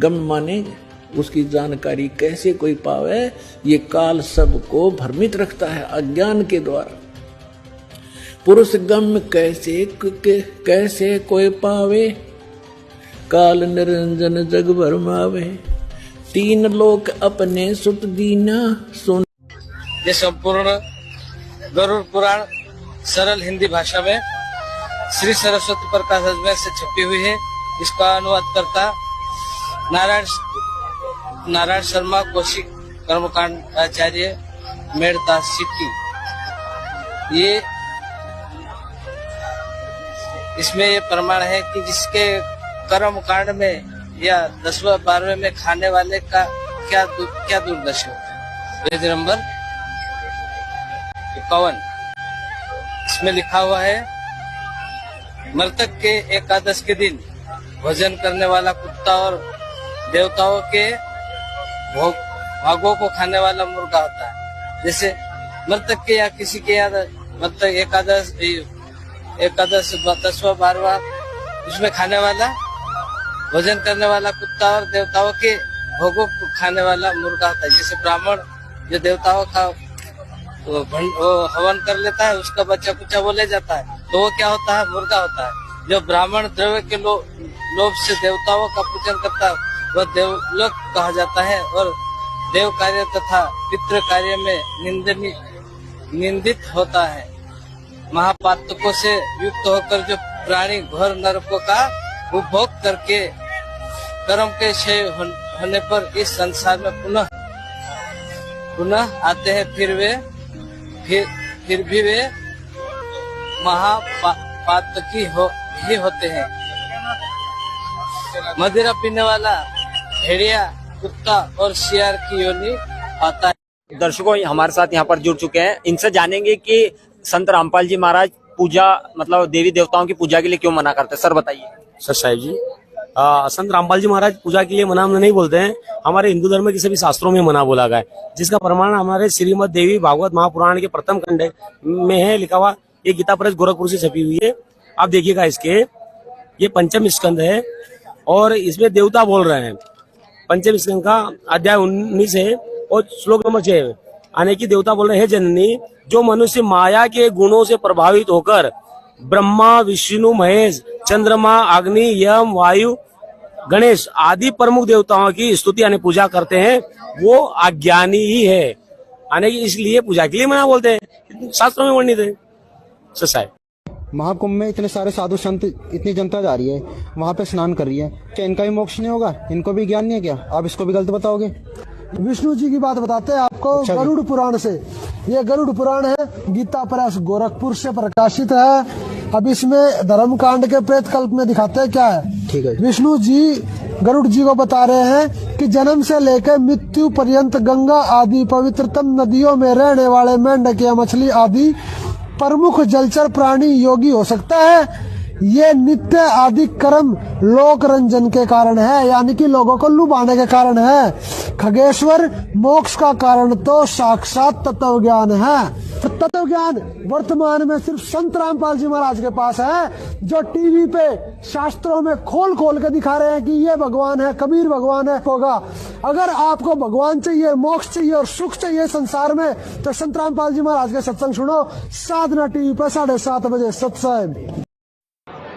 गम माने उसकी जानकारी कैसे कोई पावे? ये काल सबको भ्रमित रखता है अज्ञान के द्वारा। पुरुष गम कैसे कोई पावे, काल निरंजन जग भरमावे। तीन लोक अपने सुत दीना सुन। ये संपूर्ण गरुड़ पुराण सरल हिंदी भाषा में श्री सरस्वती प्रकाश अजमेर से छपी हुई है। इसका अनुवाद करता नारायण शर्मा, कौशिक कर्मकांड आचार्य, मेड़ता सिटी। ये इसमें ये प्रमाण है कि जिसके कर्म कांड में या 10वें 12वें में खाने वाले का क्या दुर्दशा होती है। पेज नंबर 51 इसमें लिखा हुआ है, मृतक के एकादश के दिन भोजन करने वाला कुत्ता और देवताओं के भागों को खाने वाला मुर्गा होता है। जैसे मृतक के या किसी के याद मतलब एकादश 10वां 12वां उसमें खाने वाला भोजन करने वाला कुत्ता और देवताओं के भोगों को खाने वाला मुर्गा होता है। जैसे ब्राह्मण जो देवताओं का हवन कर लेता है, उसका बच्चा कुचा वो ले जाता है, तो वो क्या होता है? मुर्गा होता है। जो ब्राह्मण द्रव्य के लोभ से देवताओं का पूजन करता है वह देवलोक कहा जाता है और देव कार्य तथा पितृ कार्य में निंदित होता है। महापातकों से युक्त होकर जो प्राणी घोर नरकों का उपभोग करके कर्म के क्षय होने पर इस संसार में पुनः आते हैं, फिर भी वे महापातकी ही होते हैं। मदिरा पीने वाला भेड़िया, कुत्ता और शियार की योनि पाता है। दर्शकों हमारे साथ यहाँ पर जुड़ चुके हैं, इनसे जानेंगे कि संत रामपाल जी महाराज पूजा मतलब देवी देवताओं की पूजा के लिए क्यों मना करते हैं। सर बताइए। सर साहिब जी, संत रामपाल जी महाराज पूजा के लिए मना नहीं बोलते हैं। हमारे हिंदू धर्म के सभी शास्त्रों में मना बोला गया है, जिसका प्रमाण हमारे श्रीमद देवी भागवत महापुराण के प्रथम खंड में है लिखा हुआ। ये गीता प्रेस गोरखपुर से छपी हुई है। आप देखिएगा इसके ये पंचम स्कंद है और इसमें देवता बोल रहे हैं। पंचम स्कंद का अध्याय 19 है और श्लोक नंबर 6 आने की देवता बोल रहे हैं, जननी जो मनुष्य माया के गुणों से प्रभावित होकर ब्रह्मा, विष्णु, महेश, चंद्रमा, अग्नि, यम, वायु, गणेश आदि प्रमुख देवताओं की स्तुति यानी पूजा करते हैं, वो अज्ञानी ही है। यानी कि इसलिए पूजा के लिए मना बोलते हैं, शास्त्रों में वर्णित है। ससाय महाकुंभ में इतने सारे साधु संत, इतनी जनता जा रही है, वहाँ पे स्नान कर रही है, क्या इनका भी मोक्ष नहीं होगा? इनको भी ज्ञान नहीं है क्या? आप इसको भी गलत बताओगे? विष्णु जी की बात बताते हैं आपको। अच्छा, गरुड़ पुराण से। ये गरुड़ पुराण है, गीता प्रेस गोरखपुर से प्रकाशित है। अब इसमें धर्म कांड के प्रेत कल्प में दिखाते हैं क्या है। ठीक है। विष्णु जी गरुड़ जी को बता रहे हैं कि जन्म से लेकर मृत्यु पर्यंत गंगा आदि पवित्रतम नदियों में रहने वाले मेंढक या मछली आदि प्रमुख जलचर प्राणी योगी हो सकता है। ये नित्य आदि कर्म लोक रंजन के कारण है, यानी कि लोगों को लुभाने के कारण है। खगेश्वर मोक्ष का कारण तो साक्षात तत्व ज्ञान है। तत्व ज्ञान वर्तमान में सिर्फ संत रामपाल जी महाराज के पास है, जो टीवी पे शास्त्रों में खोल खोल के दिखा रहे हैं कि ये भगवान है, कबीर भगवान है। होगा अगर आपको भगवान चाहिए, मोक्ष चाहिए और सुख चाहिए संसार में, तो संत रामपाल जी महाराज के सत्संग सुनो। साधना टीवी पर 7:30 बजे सत्संग।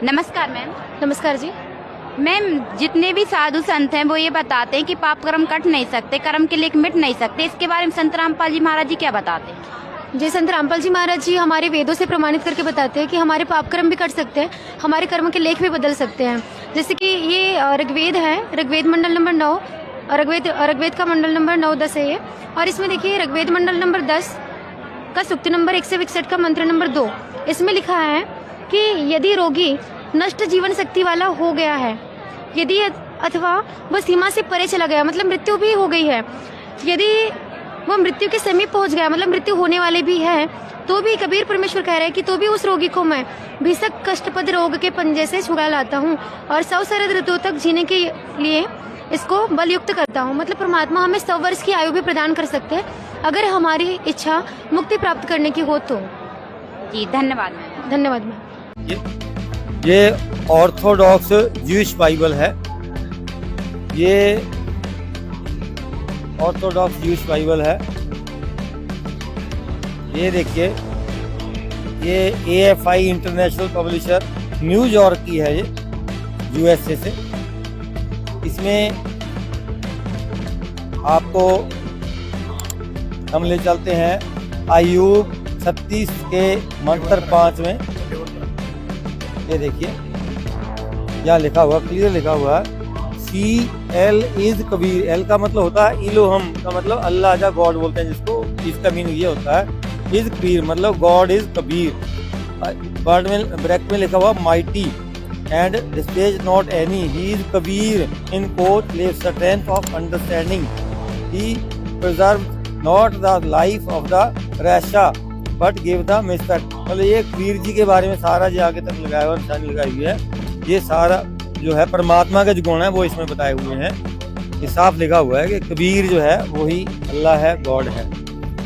नमस्कार मैम। नमस्कार जी मैम। जितने भी साधु संत हैं वो ये बताते हैं कि पाप कर्म कट नहीं सकते, कर्म के लेख मिट नहीं सकते। इसके बारे में संत रामपाल जी महाराज जी क्या बताते हैं? जी, संत रामपाल जी महाराज जी हमारे वेदों से प्रमाणित करके बताते हैं कि हमारे पाप कर्म भी कट सकते हैं, हमारे कर्म के लेख भी बदल सकते हैं। जैसे कि ये ऋग्वेद है, ऋग्वेद मंडल नंबर 9, ऋग्वेद का मंडल नंबर 9-10 है ये। और इसमें देखिए ऋग्वेद मंडल नंबर 10 का सूक्त नंबर 161 का मंत्र नंबर 2, इसमें लिखा है कि यदि रोगी नष्ट जीवन शक्ति वाला हो गया है, यदि अथवा वह सीमा से परे चला गया, मतलब मृत्यु भी हो गई है, यदि वह मृत्यु के समीप पहुंच गया, मतलब मृत्यु होने वाले भी है, तो भी कबीर परमेश्वर कह रहे हैं कि तो भी उस रोगी को मैं भीषक कष्टपद रोग के पंजे से छुड़ा लाता हूँ और 100 शरद ऋतु तक जीने के लिए इसको बलयुक्त करता हूँ। मतलब परमात्मा हमें 100 वर्ष की आयु भी प्रदान कर सकते हैं अगर हमारी इच्छा मुक्ति प्राप्त करने की हो तो। जी धन्यवाद। धन्यवाद मैम। ये ऑर्थोडॉक्स ज्यूइश बाइबल है। ये ऑर्थोडॉक्स ज्यूइश बाइबल है। ये देखिए, ये AFI इंटरनेशनल पब्लिशर न्यूयॉर्क की है, ये USA से। इसमें आपको हम ले चलते हैं अय्यूब 36 के मंत्र 5 में। ये देखिए, यहाँ लिखा हुआ, क्लियर लिखा हुआ है, CL इज कबीर। L का मतलब होता है इलोहम, का मतलब अल्लाह या गॉड बोलते हैं जिसको। इसका मीनिंग ये होता है इज कबीर, मतलब गॉड इज कबीर। वर्ड में ब्रैकेट में लिखा हुआ mighty and displays not any, he is Kabir in quote live strength of understanding, he preserve not the life of the रैशा बट गिव द मिस्टेक। मतलब ये कबीर जी के बारे में सारा जो आगे तक लगाया हुआ, निशानी लगाई हुई है, ये सारा जो है परमात्मा के जो गुण है वो इसमें बताए हुए हैं। ये साफ लिखा हुआ है कि कबीर जो है वही अल्लाह है, गॉड है।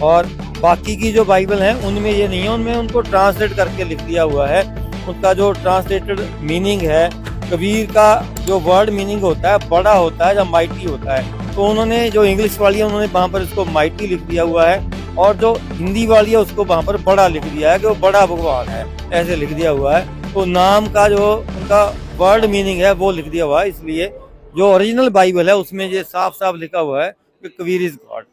और बाकी की जो बाइबल है उनमें ये नहीं है, उनमें उनको ट्रांसलेट करके लिख दिया हुआ है। उनका जो ट्रांसलेटेड मीनिंग है, कबीर का जो वर्ड मीनिंग होता है बड़ा होता है या माइटी होता है, तो उन्होंने जो इंग्लिश वाली है उन्होंने वहाँ पर इसको माइटी लिख दिया हुआ है, और जो हिंदी वाली है उसको वहाँ पर बड़ा लिख दिया है कि वो बड़ा भगवान है, ऐसे लिख दिया हुआ है। तो नाम का जो उनका वर्ड मीनिंग है वो लिख दिया हुआ है। इसलिए जो ओरिजिनल बाइबल है उसमें ये साफ साफ लिखा हुआ है कि कबीर इज गॉड।